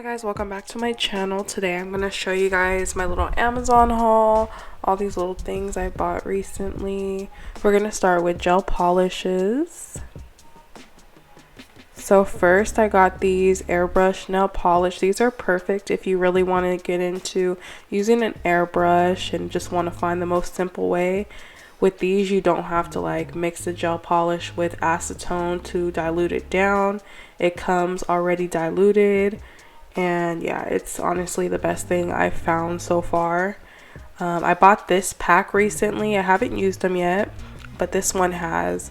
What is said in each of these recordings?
Guys, welcome back to my channel. Today I'm going to show you guys my little Amazon haul, all these little things I bought recently. We're going to start with gel polishes. So first I got these airbrush nail polish. These are perfect if you really want to get into using an airbrush and just want to find the most simple way. With these, you don't have to like mix the gel polish with acetone to dilute it down. It comes already diluted. And yeah, it's honestly the best thing I've found so far. I bought this pack recently. I haven't used them yet, but this one has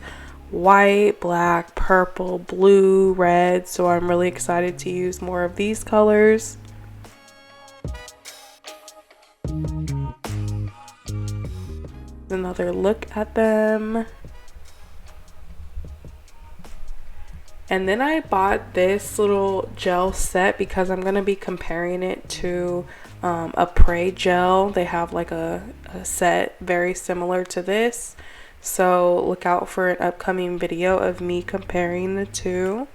white, black, purple, blue, red. So I'm really excited to use more of these colors. Another look at them. And then I bought this little gel set because I'm going to be comparing it to a Prey gel. They have like a set very similar to this. So look out for an upcoming video of me comparing the two.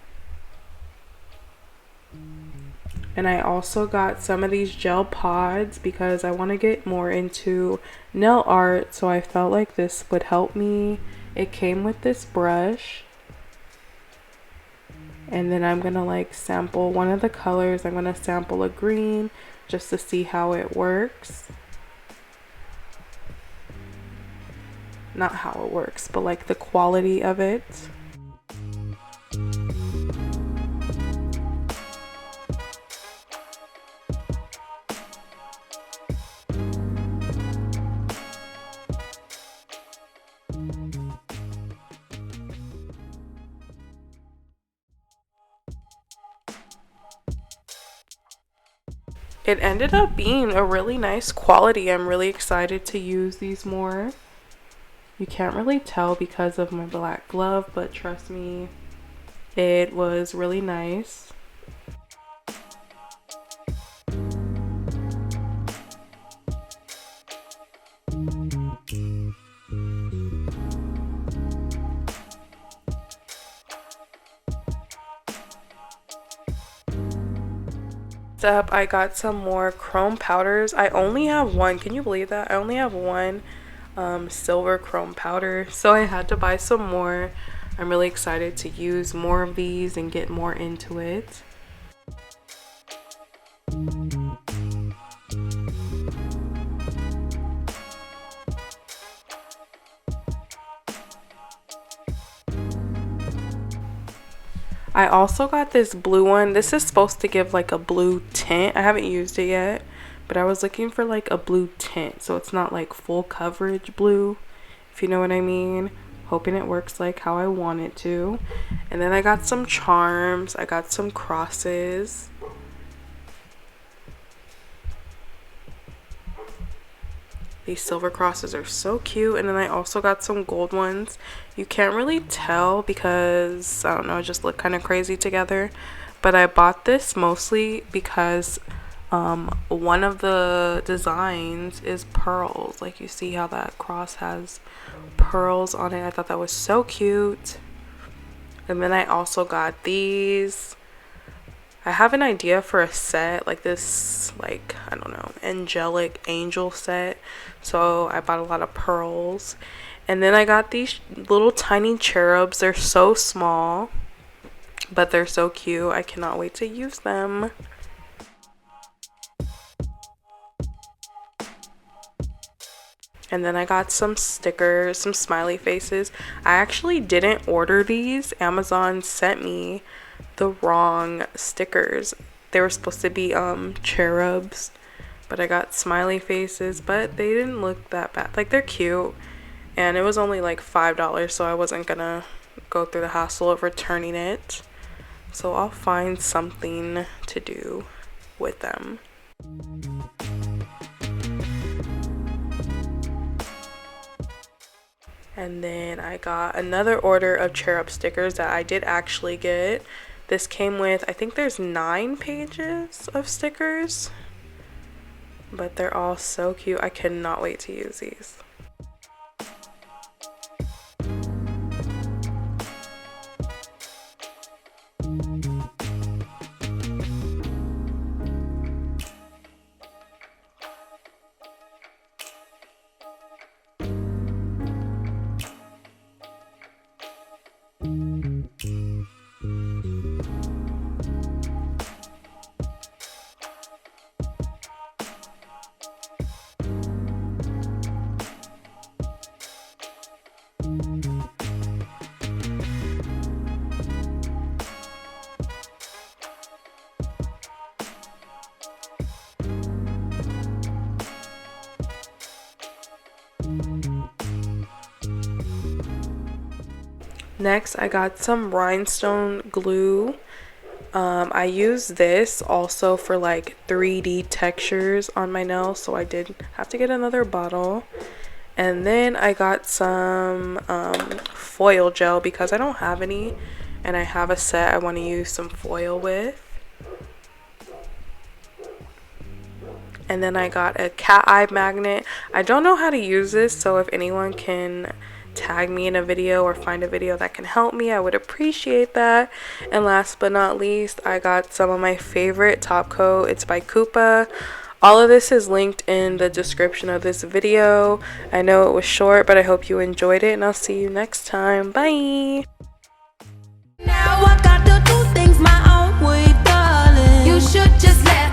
And I also got some of these gel pods because I want to get more into nail art. So I felt like this would help me. It came with this brush. And then I'm gonna like sample one of the colors. I'm gonna sample a green just to see how it works. Not how it works, but like the quality of it. It ended up being a really nice quality. I'm really excited to use these more. You can't really tell because of my black glove, but trust me, it was really nice. Up, I got some more chrome powders. I only have one. Can you believe that? I only have one silver chrome powder, so I had to buy some more. I'm really excited to use more of these and get more into it. I also got this blue one. This is supposed to give like a blue tint. I haven't used it yet, but I was looking for like a blue tint so it's not like full coverage blue, if you know what I mean. Hoping it works like how I want it to. And then I got some charms. I got some crosses. These silver crosses are so cute. And then I also got some gold ones. You can't really tell because, I don't know, it just look kind of crazy together. But I bought this mostly because one of the designs is pearls. Like you see how that cross has pearls on it. I thought that was so cute. And then I also got these. I have an idea for a set like this, like, I don't know, angelic angel set. So I bought a lot of pearls. And then I got these little tiny cherubs. They're so small, but they're so cute. I cannot wait to use them. And then I got some stickers, some smiley faces. I actually didn't order these. Amazon sent me the wrong stickers. They were supposed to be cherubs, but I got smiley faces, but they didn't look that bad. Like, they're cute, and it was only like $5, so I wasn't gonna go through the hassle of returning it. So I'll find something to do with them. And then I got another order of cherub stickers that I did actually get. This came with, I think there's 9 pages of stickers, but they're all so cute. I cannot wait to use these. Next, I got some rhinestone glue. I use this also for like 3D textures on my nails, so I did have to get another bottle. And then I got some foil gel because I don't have any, and I have a set I want to use some foil with. And then I got a cat eye magnet. I don't know how to use this, so if anyone can tag me in a video or find a video that can help me, I would appreciate that. And last but not least, I got some of my favorite top coat. It's by Koopa. All of this is linked in the description of this video. I know it was short, but I hope you enjoyed it, and I'll see you next time. Bye! Now I got to do things my own way, darling. You should just let